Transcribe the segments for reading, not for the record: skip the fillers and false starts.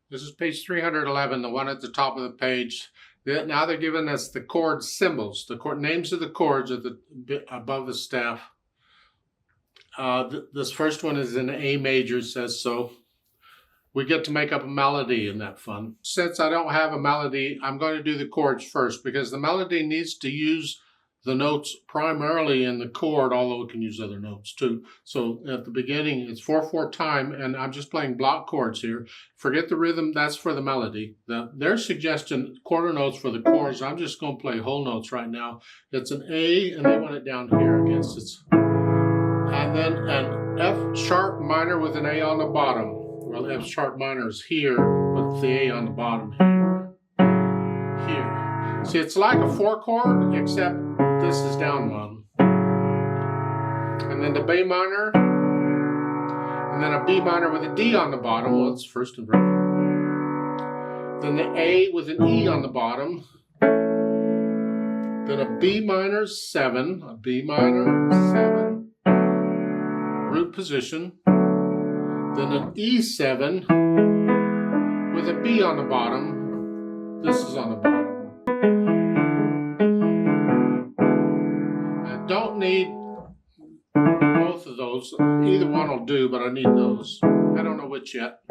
This is page 311, the one at the top of the page. Now they're giving us the chord symbols, the chord names of the chords at the above the staff. This first one is in A major, says so. We get to make up a melody, and that's fun. Since I don't have a melody, I'm going to do the chords first because the melody needs to use the notes primarily in the chord, although it can use other notes too. So at the beginning, it's 4/4 time, and I'm just playing block chords here. Forget the rhythm, that's for the melody. Their suggestion, quarter notes for the chords. I'm just going to play whole notes right now. It's an A, and they want it down here, I guess. And then an F sharp minor with an A on the bottom. Well, F sharp minor is here, but it's the A on the bottom here. Here. See, it's like a 4 chord, except this is down one. And then the B minor, and then a B minor with a D on the bottom. Well, it's first inversion. Then the A with an E on the bottom. Then a B minor 7, a B minor 7, root position. Then an E7 with a B on the bottom. This is on the bottom. I don't need both of those. Either one will do, but I need those. I don't know which yet.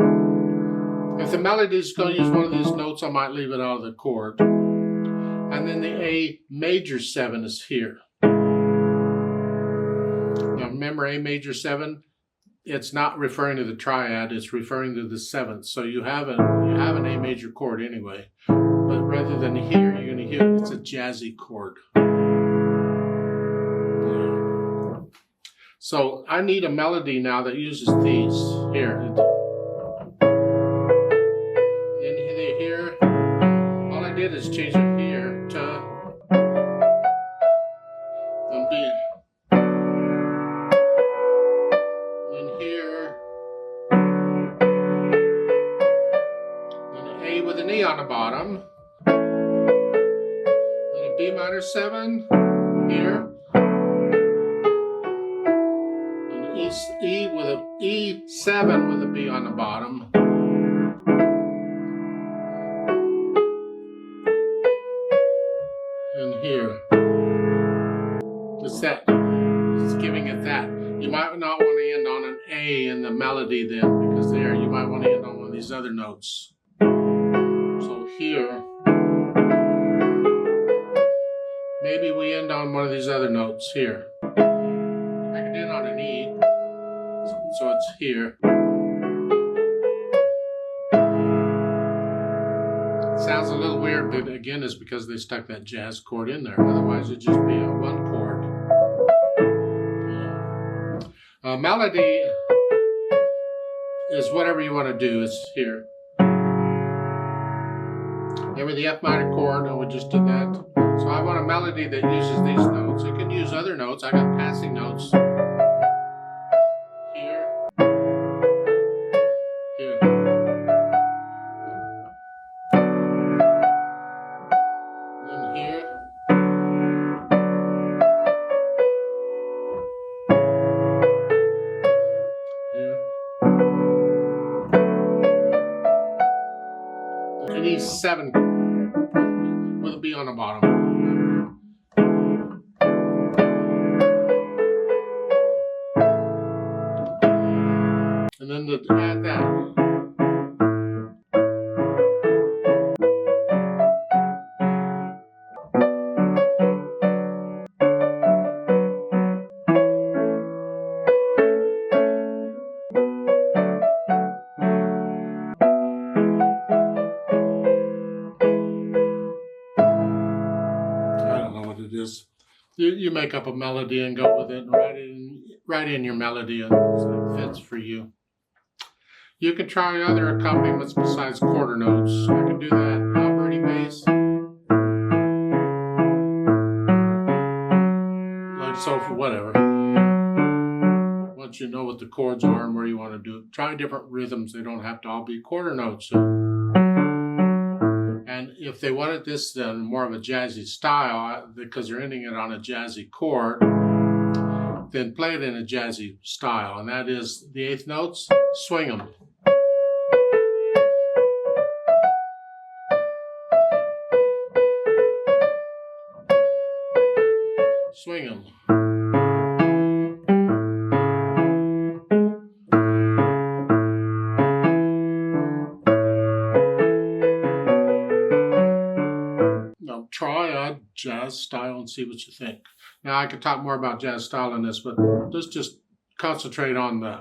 If the melody is going to use one of these notes, I might leave it out of the chord. And then the A major 7 is here. Now remember, A major 7, it's not referring to the triad, it's referring to the 7th. So you have an A major chord anyway. But rather than here, you're going to hear it's a jazzy chord. So I need a melody now that uses these here. And here, all I did is change it here to B. And here, then an A with an E on the bottom. Then a B minor 7 here. E with a E7 with a B on the bottom. And here. It's that. It's giving it that. You might not want to end on an A in the melody then, because there you might want to end on one of these other notes. So here, maybe we end on one of these other notes here. I could end on an E. So it's here. It sounds a little weird, but again, it's because they stuck that jazz chord in there. Otherwise, it'd just be a 1 chord. Melody is whatever you want to do. It's here. Remember the F minor chord, and we just did that. So I want a melody that uses these notes. It can use other notes. I got passing notes. An E7 with a B on the bottom. And then to add that. You make up a melody and go with it, and write in your melody, and it fits for you. You can try other accompaniments besides quarter notes. I can do that. Alberti bass. Like so, for whatever. Once you know what the chords are and where you want to do it, try different rhythms. They don't have to all be quarter notes. And if they wanted this then more of a jazzy style, because they're ending it on a jazzy chord, then play it in a jazzy style. And that is the 8th notes, swing them. Swing 'em. Now try a jazz style and see what you think. Now I could talk more about jazz style in this, but let's just concentrate on the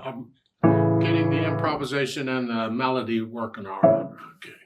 getting the improvisation and the melody working all right. Okay.